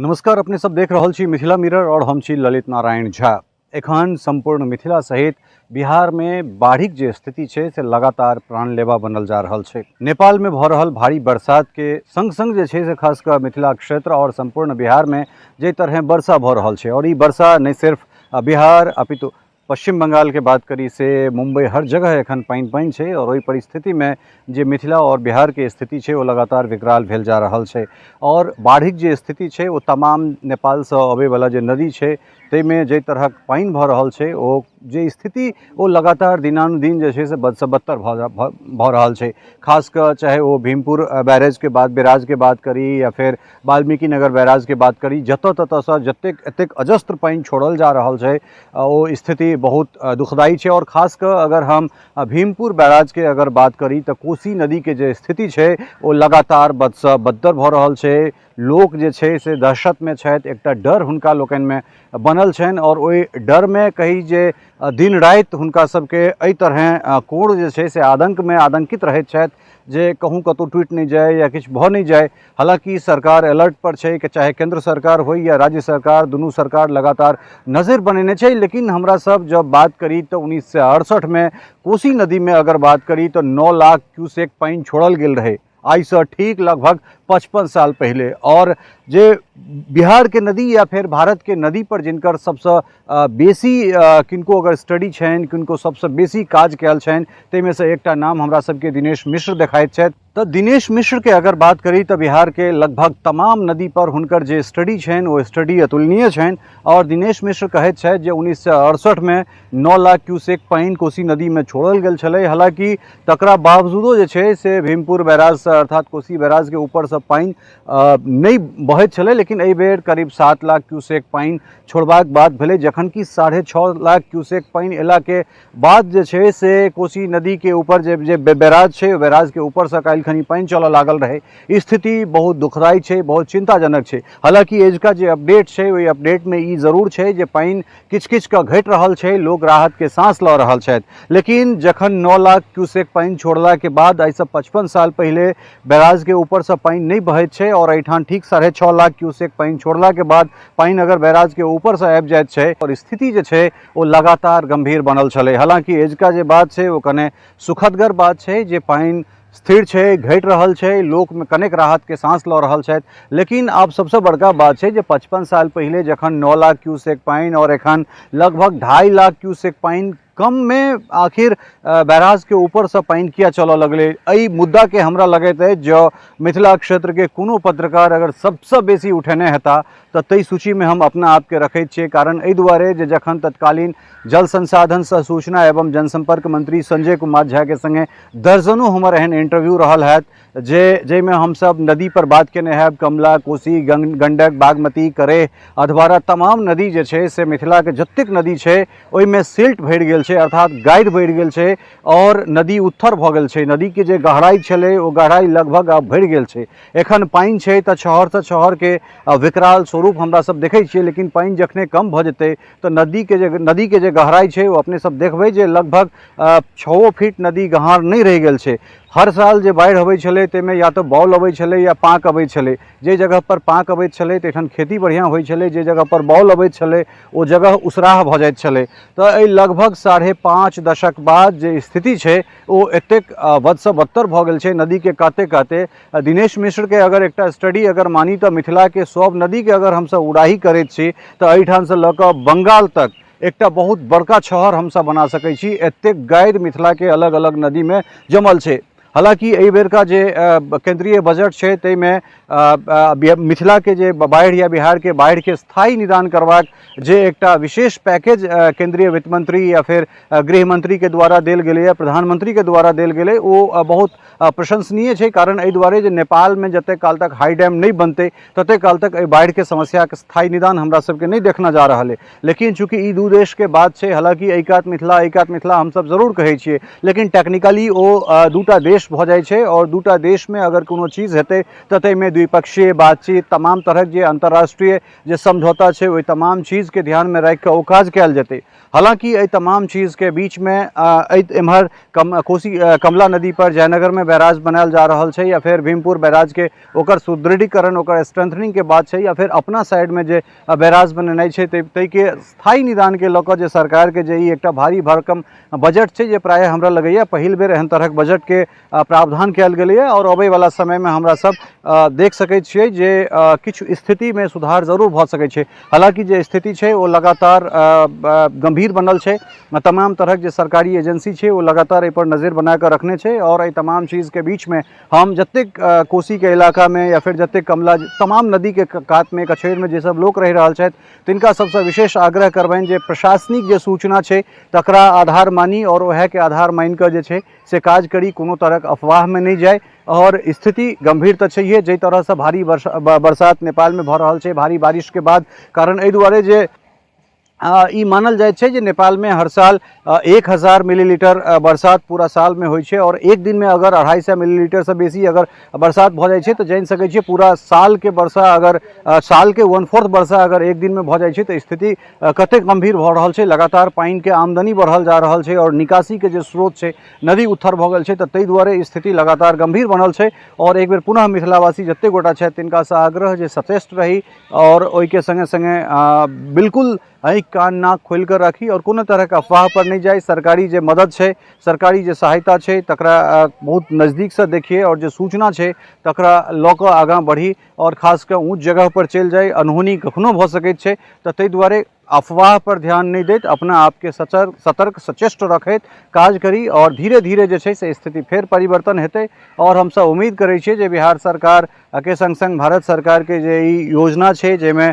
नमस्कार, अपने सब देख रहल छी मिथिला मिरर और हम छी ललित नारायण झा। एखन संपूर्ण मिथिला सहित बिहार में बाढ़िक जे स्थिति छै से लगातार प्राणलेवा बनल जा रहल छै। नेपाल में भ रहल भारी बरसात के संग संग जे छै से खासकर मिथिला क्षेत्र और संपूर्ण बिहार में जे तरह वर्षा भ रहल छै और ई वर्षा नहीं सिर्फ बिहार अपितु पश्चिम बंगाल के बात करी से मुंबई हर जगह एखन पानी छै और वही परिस्थिति में जे मिथिला और बिहार के स्थिति छै वो लगातार विकराल भेल जा रहल छै। और बाढ़िक जे स्थिति छै वो तमाम नेपाल से आबे वाला जे नदी छै तैमे जे तरह पानी भ रहल छै ओ जे स्थिति वो लगातार दिनानुदिन जे छै से बद से बदतर भ रहल छै। खासकर चाहे वो भीमपुर बैरेज के बात करी या फिर वाल्मीकि नगर बैराज के बात करी, जतऽ ततऽ से जतेक एतेक अजस्त्र पानी छोड़ल जा रहल छै वो स्थिति बहुत दुखदायी छै। और खासकर अगर हम भीमपुर बैराज के अगर बात करी तो कोसी नदी के जे स्थिति छै वो लगातार बद से बदतर भ रहल छै। लोक जे छै से दहशत में छथि, एकटा डर हुनका लोकनि में बनल छनि और ओहि डर में कही जे दिन राति हुनका सबके एहि तरह कोढ़ जे छै से आतंक में आतंकित रहैत छथि जे कहूँ कतौ टूटि नहीं जाए या किछु भऽ नहीं जाए। हालांकि सरकार अलर्ट पर छै कि चाहे केंद्र सरकार हो या राज्य सरकार, दुनू सरकार लगातार नजर बनेने छै। लेकिन हमरा सब जब बात करी तो 1968 में कोसी नदी में अगर बात करी तो 9 लाख क्यूसेक पानी छोड़ल गेल रहे, आई से ठीक लगभग 55 साल पहले। और जे बिहार के नदी या फिर भारत के नदी पर जिनकर सबसे बेसी किनको अगर स्टडी छनि, किनको सबसे बेसी काज कयल छनि, तैमे से एकटा नाम हमरा सबके दिनेश मिश्र देखाइत छथि। तो दिनेश मिश्र के अगर बात करी तो बिहार के लगभग तमाम नदी पर हुनकर जे स्टडी छनि वो स्टडी अतुलनीय छनि। और दिनेश मिश्र कहैत छथि जे 1968 में 9 लाख क्यूसेक पानी कोसी नदी में छोड़ल गेल छलै। हालांकि तकरा बावजूदो जे छै से भीमपुर बैराज से अर्थात कोसी बैराज के ऊपर से पानी नहीं बहैत छलै, लेकिन एहि बेर करीब 7 लाख क्यूसेक पानी छोड़बाक बात भेलै, जखन कि 6.5 लाख क्यूसेक पानी एला के बाद जे छै से कोसी नदी के ऊपर जे बैराज छै बैराज के ऊपर से काल्हि खनी पानी चलऽ लागल रहे। स्थिति बहुत दुखदायी छै, बहुत चिंताजनक छै। हालांकि एजुका जे अपडेट छै ओहि अपडेट में ई जरूर छै जे पानी किछ किछ के घटि रहल छै, लोग राहत के सांस लऽ रहल छथि। लेकिन जखन 9 लाख क्यूसेक पानी छोड़ला के बाद आई से 55 साल पहले बैराज के ऊपर से पानी नहीं बहैत छै और एहिठाम ठीक 6.5 लाख क्यूसेक पानी छोड़ला के बाद पानी अगर बैराज के ऊपर से आबि जाइत छै और स्थिति जे छै वो लगातार गंभीर बनल छलै। हालांकि एजुका जे बात छै वो कने सुखदगर बात छै जे पानी स्थिर छै, घटि रहल छै, लोक में कनेक राहत के सांस लऽ रहल छथि। लेकिन आब सबसे बड़का बात छै जे 55 साल पहले जखन 9 लाख क्यूसेक पानी और एखन लगभग 2.5 लाख क्यूसेक पानी कम में आखिर बैराज के ऊपर से पानी किया चलऽ लगले। एहि मुद्दा के हमरा लगैत है जो मिथिला क्षेत्र के कोनो पत्रकार अगर सबसे बेसी उठेने हेता तो तई सूची में हम अपना आप के रखैत छियै। कारण एहि दुआरे जे जखन तत्कालीन जल संसाधन से सूचना एवं जनसंपर्क मंत्री संजय कुमार झा के संगे दर्जनों हमर एहन इंटरव्यू रहल हैत जैमे हम सब नदी पर बात केने हैब। कमला, कोसी, गंडक, बागमती, करेह, अधवारा तमाम नदी जे छै से मिथिला के जतेक नदी छै ओहिमे सिल्ट भरि गेल छै, अर्थात गाइड बढ़ि गेल छै और नदी उत्थर भऽ गेल छै। नदी के जे गहराई छलै ओ गहराई लगभग आब बढ़ि गेल छै। एखन पानी छै तऽ छहर से छहर के विकराल स्वरूप हमरा सब देखै छियै। लेकिन पानी जखने कम भऽ जेतै तो नदी के जे गहराई छै वो अपने सब देखबै जे लगभग 6 फीट नदी गहरा नहीं रहि गेल छै। हर साल जे बाढ़ि अबै छलै तैमे या तो बॉल अबै छलै या पाँक अबै छलै। जे जगह पर पाँक अबैत छलै तैठाम खेती बढ़िया होइ छलै, जे जगह पर बॉल अबैत छलै ओ जगह उसराह भऽ जाइत छलै। तो एहि लगभग 5.5 दशक बाद जे स्थिति छै वो एतेक बद से बदतर भऽ गेल छै नदी के काते काते। दिनेश मिश्र के अगर एकटा स्टडी अगर मानी तो मिथिला के सब नदी के अगर हमसब उड़ाही करैत छी तो एहिठाम से लऽ कऽ बंगाल तक एकटा बहुत बड़का छहर हमसब बना सकै छी। एतेक गाइड मिथिला के अलग अलग नदी में जमल छै। हालांकि एहि बेर का जे केंद्रीय बजट छै तैमे मिथिला के जे बाढ़ि या बिहार के बाढ़ि के स्थायी निदान करबाक जे एकटा विशेष पैकेज केंद्रीय वित्त मंत्री या फिर गृह मंत्री के द्वारा देल गेलै या प्रधानमंत्री के द्वारा देल गेलै ओ बहुत प्रशंसनीय छै। कारण एहि दुआरे जे नेपाल में जते काल तक हाई डैम नहीं बनते तते काल तक एहि बाढ़ि के समस्या के स्थायी निदान हमरा सबके नहीं देखना जा रहल है। लेकिन चूंकि ई दू देश के बात छै, हालांकि एकात मिथिला हम सब जरूर कहै छियै, लेकिन टेक्निकली ओ दूटा देश देश भ जाइ छै और दूटा देश में अगर कोनो चीज हेतै तऽ ताहिमे द्विपक्षीय बातचीत तमाम तरहक जे अंतर्राष्ट्रीय जे समझौता छै ओहि तमाम चीज के ध्यान में राखि कऽ ओ काज कयल जेतै। हालांकि एहि तमाम चीज के बीच में एम्हर कोसी कमला नदी पर जयनगर में बैराज बनायल जा रहल छै या फिर भीमपुर बैराज के ओकर सुदृढ़ीकरण ओकर स्ट्रेंथनिंग के बात छै या फिर अपना साइड में जे बैराज बनेनाइ छै ताहि के स्थायी निदान के लऽ कऽ जे सरकार के जे ई एकटा भारी भरकम बजट छै जे प्रायः हमरा लगैया पहिल बेर एहन तरहक बजट के प्रावधान कयल गेलैए और अबै वाला समय में हमरा सब देख सकैत छियै जे किछु स्थिति में सुधार जरूर भऽ सकै छै। हालांकि जे स्थिति छै ओ लगातार गंभीर बनल छै। तमाम तरहक जे सरकारी एजेंसी छै वो लगातार एहि पर नजर बना कऽ रखने छै और एहि तमाम चीज के बीच में हम जतेक कोसी के इलाका में या फिर जतेक कमला तमाम नदी के कात में कछेर में जे सब लोक रहि रहल छथि तिनका सबसे विशेष आग्रह करबनि जे प्रशासनिक जे सूचना छै तकरा आधार मानी और वएह के आधार मान कऽ जे छै से काज करी, कोनो तरहक अफवाह में नहीं जाए। और स्थिति गंभीर तो छैहे, जै तरह से भारी बरसात नेपाल में भऽ रहल छै भारी बारिश के बाद कारण एहि दुआरे जे ई मानल जाए छै जे नेपाल में हर साल 1000 मिलीलीटर बरसात पूरा साल में होइ छै और एक दिन में अगर 250 मिलीलीटर से बेसी अगर बरसात भऽ जाइ छै तऽ जानि सकै छियै पूरा साल के वर्षा अगर साल के 1/4 वर्षा अगर एक दिन में भऽ जाइ छै तऽ स्थिति कतेक गंभीर भऽ रहल छै। लगातार पानि के आमदनी बढ़ल जा रहल छै और निकासी के जे स्रोत छै नदी उत्थर भऽ गेल छै तऽ ताहि दुआरे स्थिति लगातार गंभीर बनल छै। और एक बेर पुनः मिथिलावासी जतेक गोटा छथि तिनका से आग्रह जे सचेष्ट रही और ओहि के संगे संगे बिल्कुल आँख कान नाक खोल कर रखी और कोनो तरह के अफवाह पर नहीं जाए। सरकारी जे मदद छै सरकारी जे सहायता छै तकरा बहुत नज़दीक से देखिए और जे सूचना छै तकरा लऽ कऽ आगाँ बढ़ी और खास कऽ ऊँच जगह पर चलि जाए। अनहोनी कखनो भऽ सकैत छै तऽ ताहि दुआरे अफवाह पर ध्यान नहीं दैत अपना आप के सतर्क सचेष्ट रखैत काज करी और धीरे धीरे जे छै से स्थिति फेर परिवर्तन हेतै। और हम सब उम्मीद करै छियै जे बिहार सरकार के संग संग भारत सरकार के जे ई योजना छै जाहिमे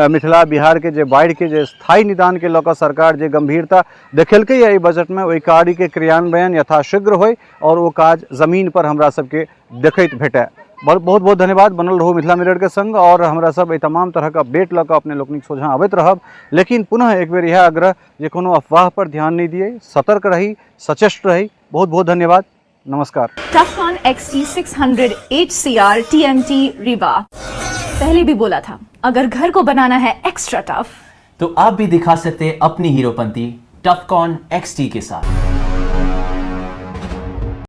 मिथिला बिहार के जे बाढ़ि के जे स्थायी निदान के लऽ कऽ सरकार जे गंभीरता देखेलकै एहि बजट में ओहि कार्य के क्रियान्वयन यथाशीघ्र होय और वो काज जमीन पर हमरा सबके देखैत भेटै। बहुत बहुत धन्यवाद। बनल रहू मिथिला मिरर के संग और हमरा सब तमाम तरह का अपडेट लऽ कऽ अपने लोकनिक सोझा आबैत रहब। लेकिन पुनः एक बेर यह आग्रह जे कोनो अफवाह पर ध्यान नहीं दिए, सतर्क रही, सचेष्ट रही। बहुत बहुत धन्यवाद। नमस्कार। टफकॉन XT 600 HCR TMT रिवा। पहले भी बोला था अगर घर को बनाना है एक्स्ट्रा टफ तो आप भी दिखा सकते अपनी हीरोपंती टफकॉन XT के साथ।